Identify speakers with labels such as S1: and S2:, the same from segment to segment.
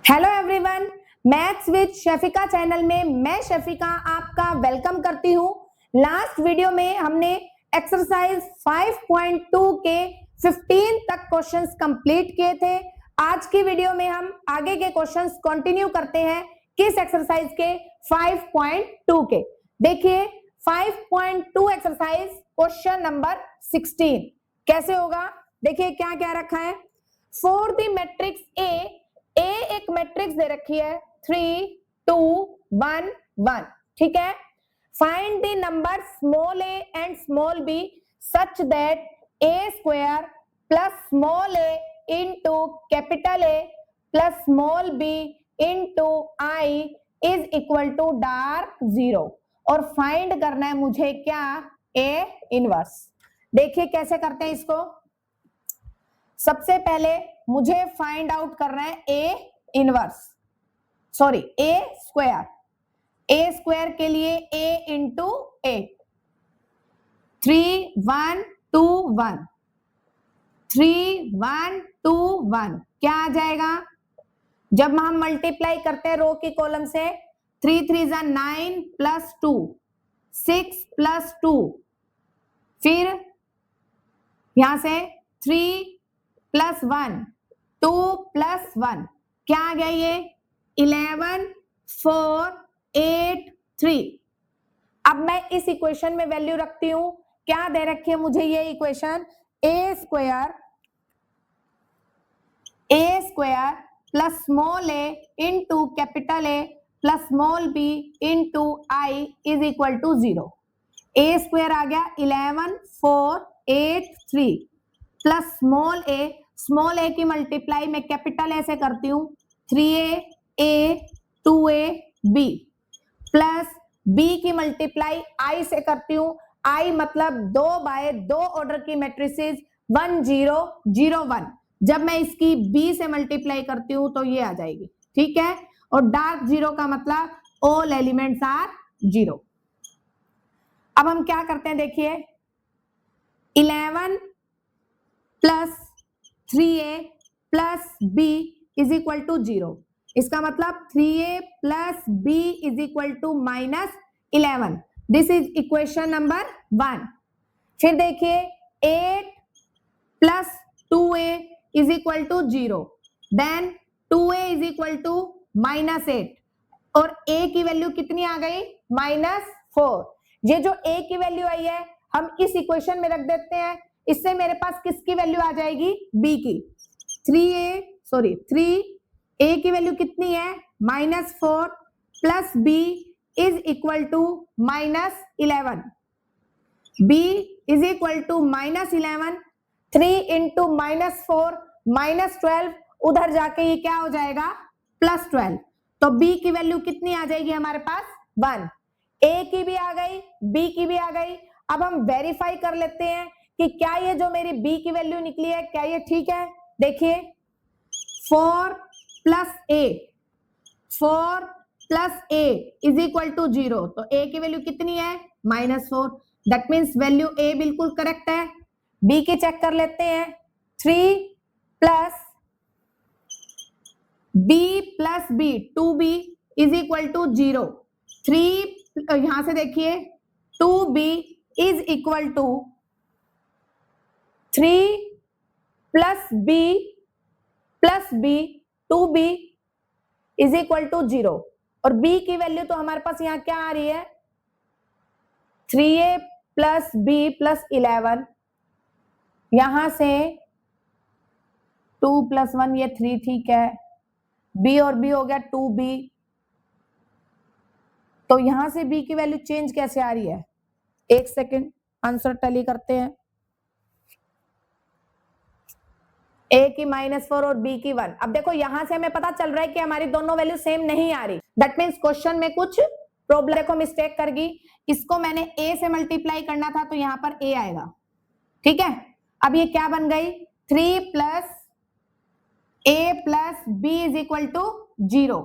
S1: Hello everyone, maths with Shafika channel में मैं शफिका आपका वेलकम करती हूँ। लास्ट वीडियो में हमने एक्सरसाइज 5.2 के 15 तक क्वेश्चंस कंप्लीट किए थे। आज की वीडियो में हम आगे के क्वेश्चंस कंटिन्यू करते हैं। किस एक्सरसाइज के? 5.2 के। देखिए 5.2 एक्सरसाइज क्वेश्चन नंबर 16 कैसे होगा। देखिए क्या क्या रखा है। फॉर द मैट्रिक्स ए एक मैट्रिक्स दे रखी है 3 2 1 1, ठीक है। Find the number small A and small B such that A square plus small A into capital A plus small B into I is equal to dark zero. और find करना है मुझे क्या? A inverse. देखिए कैसे करते हैं इसको। सबसे पहले मुझे फाइंड आउट करना है A inverse, sorry A square. A square के लिए ए इंटू ए, 3 1 2 1, 3 1 2 1 क्या आ जाएगा? जब हम मल्टीप्लाई करते हैं रो की कॉलम से, 3 3 जा 9 प्लस 2 6 प्लस 2, फिर यहां से 3 प्लस 1 2 प्लस 1 क्या आ गया? ये 11 4 8 3। अब मैं इस इक्वेशन में वैल्यू रखती हूं। क्या दे रखी है मुझे ये equation? A square plus small A into capital A plus small B into I is equal to 0। A square आ गया 11 4 8 3 प्लस स्मॉल ए की मल्टीप्लाई में कैपिटल ए से करती हूँ, 3a 2a b plus b की मल्टीप्लाई i से करती हूँ। i मतलब 2 बाय 2 ऑर्डर की मैट्रिसेस 1 0 0 1। जब मैं इसकी b से मल्टीप्लाई करती हूँ तो ये आ जाएगी, ठीक है। और डार्क जीरो का मतलब ऑल एलिमेंट्स आर जीरो। अब हम क्या करते हैं, देखिए 11 plus 3a plus b is equal to 0। इसका मतलब 3a plus b is equal to -11। This is equation number 1। फिर देखिए 8 plus 2a is equal to 0, then 2a is equal to -8 और a की वैल्यू कितनी आ गई? -4। ये जो a की वैल्यू आई है हम इस इक्वेशन में रख देते हैं। इससे मेरे पास किसकी वैल्यू आ जाएगी? b की। 3a की वैल्यू कितनी है? -4 plus b is equal to -11। b is equal to -11, 3 into -4 -12, उधर जाके ये क्या हो जाएगा? +12। तो b की वैल्यू कितनी आ जाएगी हमारे पास? 1। a की भी आ गई, b की भी आ गई। अब हम वेरीफाई कर लेते हैं कि क्या ये जो मेरी b की वैल्यू निकली है क्या ये ठीक है। देखिए 4 plus a is equal to 0। तो a की वैल्यू कितनी है? -4। दैट मीन्स वैल्यू a बिल्कुल करेक्ट है। b की चेक कर लेते हैं। 3 plus b 2b is equal to 0। 3 यहां से देखिए 2b is equal to 3 plus b 2b is equal to 0। और b की वैल्यू तो हमारे पास यहां क्या आ रही है? 3a प्लस b प्लस 11, यहां से 2 प्लस 1 ये 3, ठीक है। b और b हो गया 2b। तो यहां से b की वैल्यू चेंज कैसे आ रही है? एक सेकेंड, आंसर टैली करते हैं। a की -4 और b की 1। अब देखो यहां से हमें पता चल रहा है कि हमारी दोनों वैल्यू सेम नहीं आ रही। दैट मीन्स क्वेश्चन में कुछ प्रॉब्लम, देखो मिस्टेक कर गई। इसको मैंने a से मल्टीप्लाई करना था तो यहां पर a आएगा, ठीक है। अब ये क्या बन गई? 3 plus a plus b is equal to 0।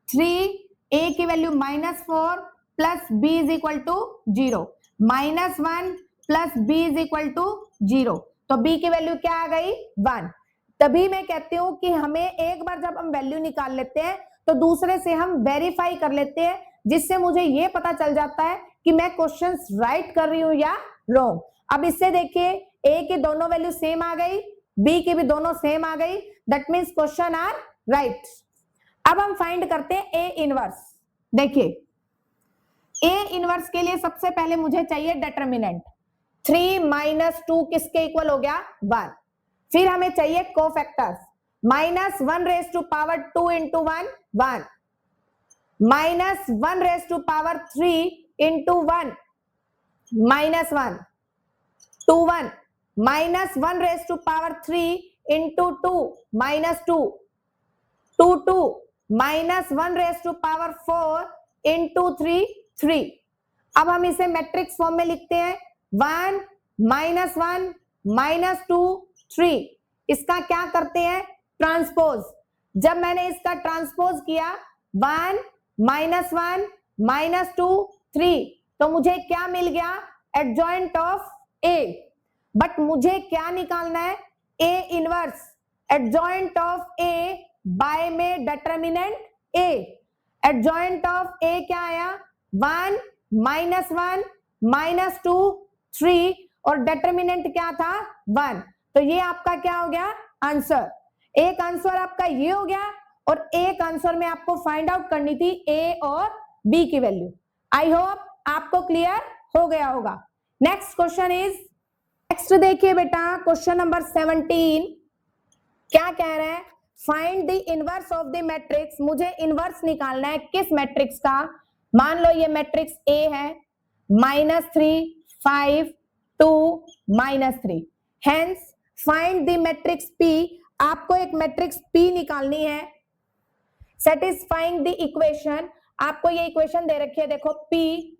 S1: 3a की value -4 plus b is equal to 0, -1 plus b is equal to 0। तो b की वैल्यू क्या आ गई? 1। तभी मैं कहती हूं कि हमें एक बार जब हम वैल्यू निकाल लेते हैं तो दूसरे से हम वेरीफाई कर लेते हैं, जिससे मुझे ये पता चल जाता है कि मैं क्वेश्चंस राइट कर रही हूं या रॉन्ग। अब इससे देखिए ए की दोनों वैल्यू सेम आ गई, बी की भी दोनों सेम आ गई, that means question are right. अब हम फाइंड करते हैं ए इनवर्स। देखिए ए इनवर्स के लिए सबसे पहले मुझे चाहिए डिटरमिनेंट। 3 माइनस 2 किसके इक्वल हो गया? 1। फिर हमें चाहिए cofactors, minus 1 raise to power 2 into 1 1, minus 1 raise to power 3 into 1 minus 1 2 1, minus 1 raise to power 3 into 2 minus 2 2 2, minus 1 raise to power 4 into 3 3। अब हम इसे मैट्रिक्स फॉर्म में लिखते हैं, 1 माइनस 1 माइनस 2 3। इसका क्या करते हैं? ट्रांसपोज। जब मैंने इसका ट्रांसपोज किया 1 माइनस 1 माइनस 2 3, तो मुझे क्या मिल गया? Adjoint of A. बट मुझे क्या निकालना है? A inverse adjoint of A by में determinant A. Adjoint of A क्या आया? 1 माइनस 1 माइनस 2 3 और डिटरमिनेंट क्या था? 1। तो ये आपका क्या हो गया? आंसर। एक आंसर आपका ये हो गया और एक आंसर में आपको फाइंड आउट करनी थी ए और बी की वैल्यू। आई होप आपको क्लियर हो गया होगा। नेक्स्ट क्वेश्चन इज, नेक्स्ट देखिए बेटा क्वेश्चन नंबर 17 क्या कह रहे हैं? Find the inverse of the matrix. मुझे इनवर्स निकालना है किस मैट्रिक्स का? मान लो ये मैट्रिक्स ए है, -3 5 2 -3। Hence find the matrix P. आपको एक मैट्रिक्स पी निकालनी है सेटिस्फाइंग द इक्वेशन। आपको ये इक्वेशन दे रखी है, देखो पी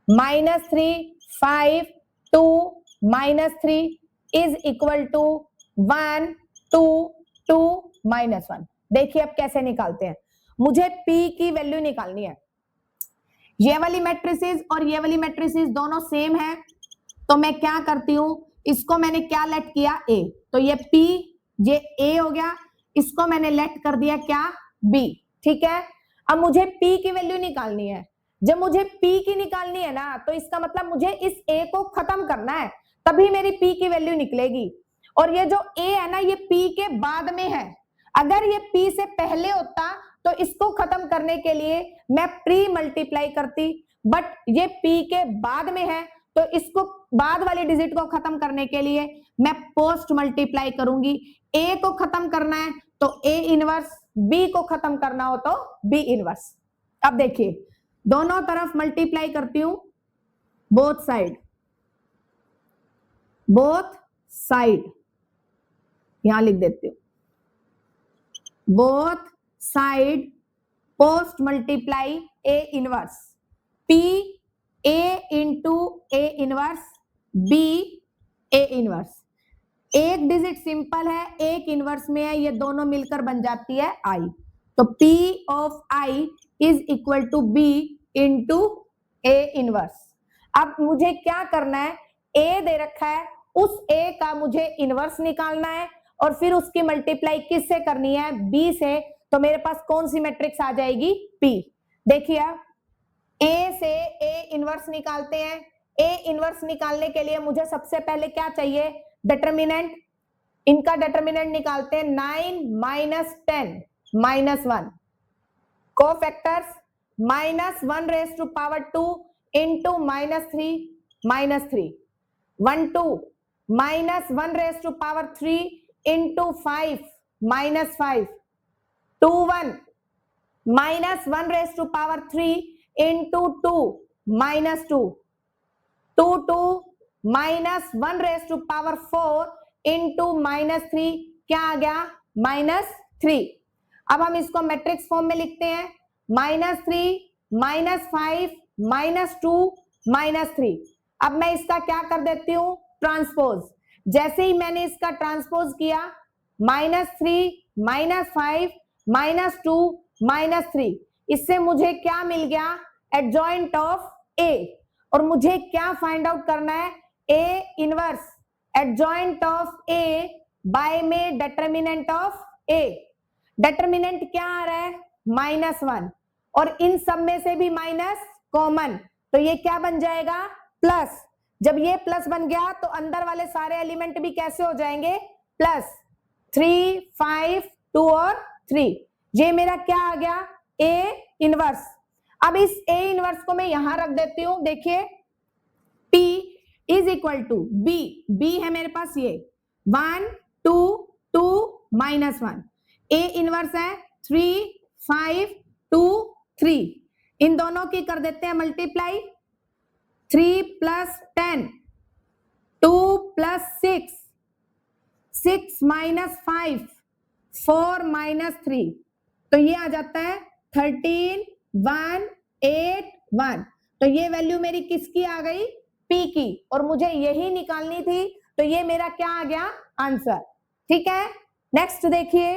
S1: -3 5 2 -3 इज इक्वल टू 1 2 2 -1। देखिए अब कैसे निकालते हैं। मुझे पी की वैल्यू निकालनी है। ये वाली मैट्रिसेस और ये वाली मैट्रिसेस दोनों सेम है, तो मैं क्या करती हूं, इसको मैंने क्या लेट किया? ए। तो ये पी, ये ए हो गया, इसको मैंने लेट कर दिया क्या? बी। ठीक है। अब मुझे पी की वैल्यू निकालनी है। जब मुझे पी की निकालनी है ना, तो इसका मतलब मुझे इस ए को खत्म करना है, तभी मेरी पी की वैल्यू निकलेगी। और ये जो ए है ना, ये पी के बाद में है। अगर ये पी से पहले होता तो इसको खत्म करने के लिए मैं प्री मल्टीप्लाई करती, बट ये पी के बाद में है, तो इसको बाद वाले डिजिट को खत्म करने के लिए मैं पोस्ट मल्टीप्लाई करूंगी। ए को खत्म करना है तो ए इनवर्स, बी को खत्म करना हो तो बी इनवर्स। अब देखिए दोनों तरफ मल्टीप्लाई करती हूं, बोथ साइड, बोथ साइड यहां लिख देती हूं, both side post multiply A inverse. P A into A inverse, B A inverse. एक डिजिट सिंपल है, एक इनवर्स में है, ये दोनों मिलकर बन जाती है आई। तो P of I is equal to B into A inverse. अब मुझे क्या करना है? A दे रखा है, उस A का मुझे इनवर्स निकालना है और फिर उसकी मल्टीप्लाई किससे करनी है? B से। तो मेरे पास कौन सी मैट्रिक्स आ जाएगी? P। देखिए A से A इनवर्स निकालते हैं। A इनवर्स निकालने के लिए मुझे सबसे पहले क्या चाहिए? डिटरमिनेंट। इनका डिटरमिनेंट निकालते हैं, 9 minus 10 -1। Cofactors, -1 raise to power 2 into -3 -3, 1 2, -1 raise to power 3 into 5 -5, 2 1, -1 raise to power 3 into 2 -2, 2 2, -1 raise to power 4 into -3, क्या आ गया? -3। अब हम इसको मैट्रिक्स फॉर्म में लिखते हैं, -3 -5 -2 -3। अब मैं इसका क्या कर देती हूं? ट्रांसपोज। जैसे ही मैंने इसका ट्रांसपोज किया, -3 -5 -2 -3, इससे मुझे क्या मिल गया? Adjoint of A. और मुझे क्या फाइंड आउट करना है? A inverse adjoint of A by में डिटर्मिनेंट ऑफ ए, डिटर्मिनेंट क्या आ रहा है -1 और इन सब में से भी माइनस कॉमन, तो ये क्या बन जाएगा प्लस। जब ये प्लस बन गया तो अंदर वाले सारे एलिमेंट भी कैसे हो जाएंगे प्लस, 3 5 2 और 3, ये मेरा क्या आ गया ए इनवर्स। अब इस ए इनवर्स को मैं यहां रख देती हूं, देखिए P is equal to B है मेरे पास ये 1 2 2 -1, ए इनवर्स है 3 5 2 3, इन दोनों की कर देते हैं मल्टीप्लाई, 3 + 10 2 + 6 6 - 5 4 - 3, तो ये आ जाता है 13 1 8 1, तो ये वैल्यू मेरी किसकी आ गई P की, और मुझे यही निकालनी थी, तो ये मेरा क्या आ गया आंसर। ठीक है, नेक्स्ट देखिए,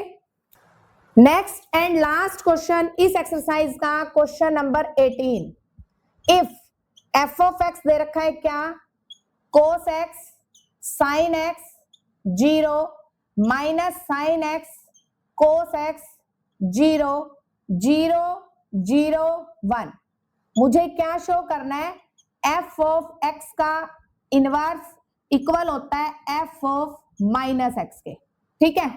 S1: नेक्स्ट एंड लास्ट क्वेश्चन इस एक्सरसाइज का question number 18। If f of x दे रखा है क्या cos x sin x 0 minus sin x cos x 0 0 0 1, मुझे क्या शो करना है f ऑफ x का इनवर्स इक्वल होता है f ऑफ माइनस x के। ठीक है,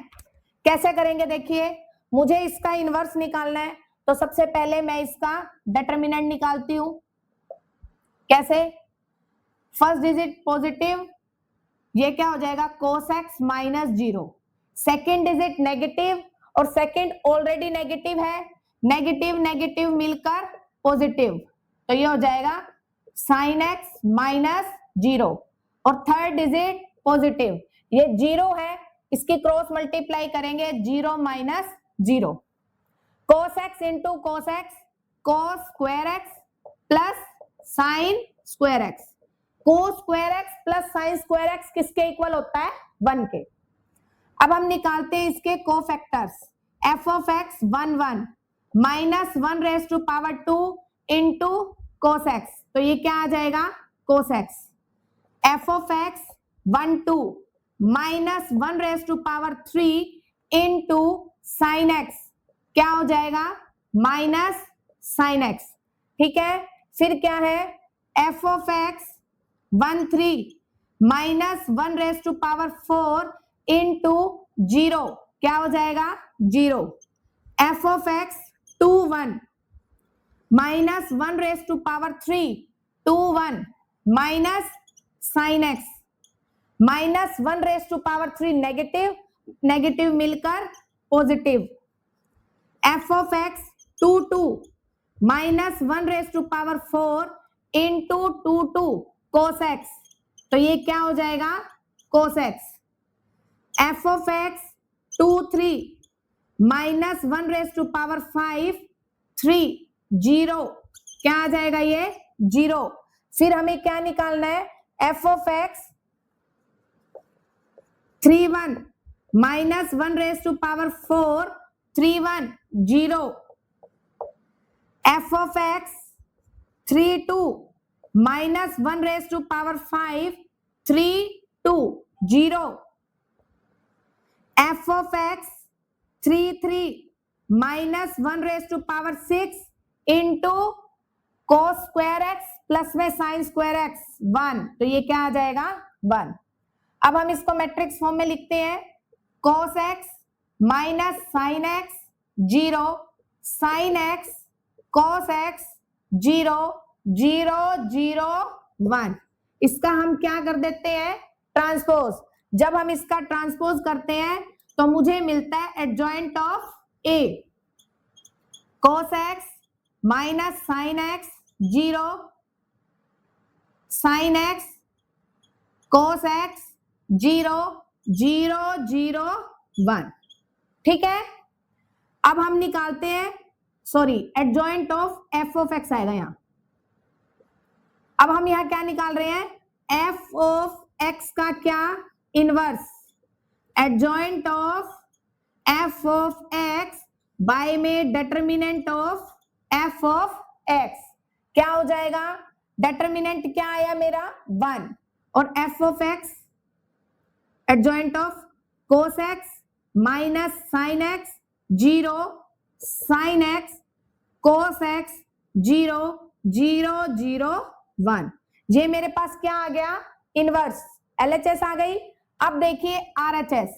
S1: कैसे करेंगे देखिए, मुझे इसका इनवर्स निकालना है, तो सबसे पहले मैं इसका डिटर्मिनेंट निकालती हूं। कैसे, फर्स्ट डिजिट पॉजिटिव, ये क्या हो जाएगा cos x -0, second digit negative, और सेकेंड ऑलरेडी नेगेटिव है, नेगेटिव नेगेटिव मिलकर पॉजिटिव, तो ये हो जाएगा sin x -0, और थर्ड डिजिट पॉजिटिव, ये 0 है, इसकी क्रॉस मल्टीप्लाई करेंगे 0 - 0, cos x into cos x cos square x plus sin square x, cos square x plus sin square x किसके इक्वल होता है 1 के। अब हम निकालते हैं इसके cofactors, f of x 1 1 -1 raise to power 2 into cos x, तो ये क्या आ जाएगा cos x, f of x 1 2 -1 raise to power 3 into sin x, क्या हो जाएगा माइनस sin x। ठीक है, फिर क्या है f of x 1 3 -1 raise to power 4 into 0, क्या हो जाएगा 0, f of x 2 1 -1 raise to power 3 2 1 minus sin x, -1 raise to power 3 negative negative मिलकर positive, f of x 2 2 -1 raise to power 4 into 2 2 cos x, तो ये क्या हो जाएगा cos x, f of x 2 3 -1 raise to power 5 3 0, क्या आ जाएगा ये 0। फिर हमें क्या निकालना है f of x 3 1 -1 raise to power 4 3 1 0, f of x 3 2 -1 raise to power 5 3 2 0, f of x 3 3 -1 raise to power 6 into cos square x plus में sin square x 1, तो ये क्या आ जाएगा 1। अब हम इसको मैट्रिक्स फॉर्म में लिखते हैं, cos x minus sin x 0 sin x cos x 0 0 0 1, इसका हम क्या कर देते हैं ट्रांसपोज। जब हम इसका ट्रांसपोज करते हैं तो मुझे मिलता है adjoint of a, cos x minus sin x 0 sin x cos x 0 0 0 1। ठीक है, अब हम निकालते हैं, sorry adjoint of f of x आएगा यहां। अब हम यहां क्या निकाल रहे हैं f ऑफ x का क्या inverse, adjoint of f of x by में determinant of f of x, क्या हो जाएगा डिटर्मिनेंट क्या आया मेरा 1 और f of x adjoint of cos x minus sin x 0 sin x cos x 0 0 0 1। ये मेरे पास क्या आ गया? इनवर्स LHS आ गई। अब देखिए RHS,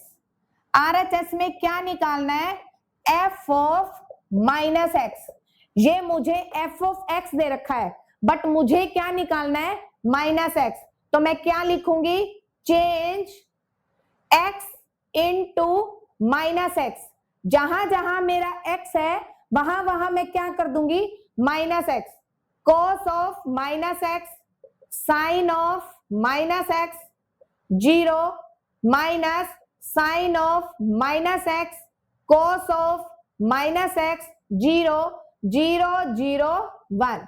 S1: RHS में क्या निकालना है? f of minus x. ये मुझे f ऑफ x दे रखा है, बट मुझे क्या निकालना है? Minus x. तो मैं क्या लिखूंगी? Change x into minus x. जहां जहां मेरा x है वहां वहां मैं क्या कर दूंगी? Minus X. cos of minus X sine of minus X 0 minus sine of minus X cos of minus X 0 0 0 1।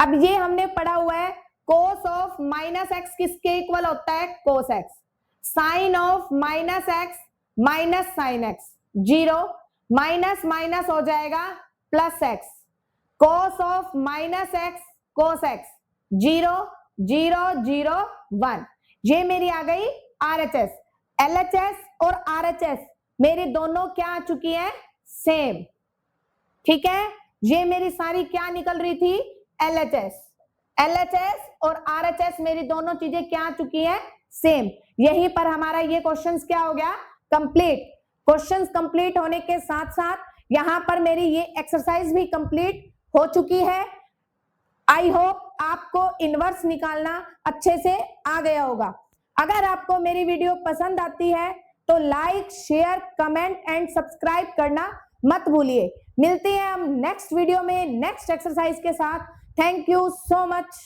S1: अब ये हमने पढ़ा हुआ है cos ऑफ माइनस एक्स किसके इक्वल होता है? cos X. Sine of minus X minus sine X 0 minus minus हो जाएगा plus X. cos of minus X cos X 0 0 0 1। ये मेरी आ गई RHS। LHS और RHS मेरी दोनों क्या आ चुकी है? सेम। ठीक है, ये मेरी सारी क्या निकल रही थी? LHS। LHS और RHS मेरी दोनों चीजें क्या आ चुकी है? सेम। यहीं पर हमारा ये क्वेश्चंस क्या हो गया? कंप्लीट। क्वेश्चंस कंप्लीट होने के साथ साथ यहां पर मेरी ये एक्सरसाइज भी कंप्लीट हो चुकी है। आई होप आपको इनवर्स निकालना अच्छे से आ गया होगा। अगर आपको मेरी वीडियो पसंद आती है तो like, share, comment and subscribe करना मत भूलिए। मिलते हैं हम नेक्स्ट वीडियो में नेक्स्ट एक्सरसाइज के साथ। Thank you so much.